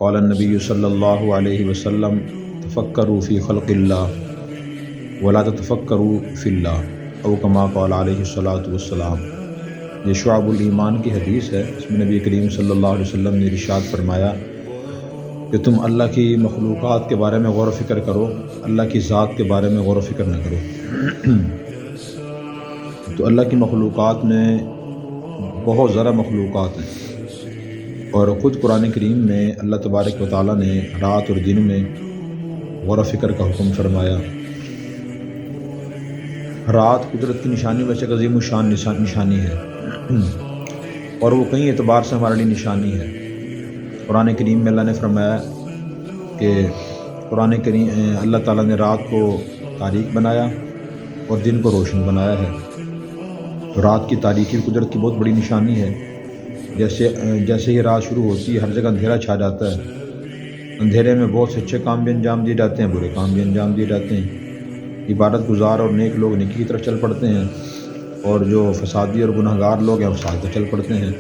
قال النبی صلی اللہ علیہ وسلم تفکروا فی خلق اللہ ولا تتفکروا فی اللہ او کما قال علیہ الصلاۃ والسلام۔ یہ شعب الایمان کی حدیث ہے۔ اس میں نبی کریم صلی اللہ علیہ وسلم نے ارشاد فرمایا کہ تم اللہ کی مخلوقات کے بارے میں غور و فکر کرو، اللہ کی ذات کے بارے میں غور و فکر نہ کرو۔ تو اللہ کی مخلوقات میں بہت ذرا مخلوقات ہیں، اور خود قرآن کریم میں اللہ تبارک و تعالیٰ نے رات اور دن میں غور و فکر کا حکم فرمایا۔ رات قدرت کی نشانی میں سے ایک عظیم الشان نشانی ہے، اور وہ کئی اعتبار سے ہمارے لیے نشانی ہے۔ قرآن کریم میں اللہ نے فرمایا کہ اللہ تعالیٰ نے رات کو تاریک بنایا اور دن کو روشن بنایا ہے۔ تو رات کی تاریکی قدرت کی بہت بڑی نشانی ہے۔ جیسے ہی رات شروع ہوتی ہے ہر جگہ اندھیرا چھا جاتا ہے۔ اندھیرے میں بہت سے اچھے کام بھی انجام دیے جاتے ہیں، برے کام بھی انجام دیے جاتے ہیں۔ عبادت گزار اور نیک لوگ نیکی کی طرف چل پڑتے ہیں، اور جو فسادی اور گناہگار لوگ ہیں وہ فساد پر چل پڑتے ہیں۔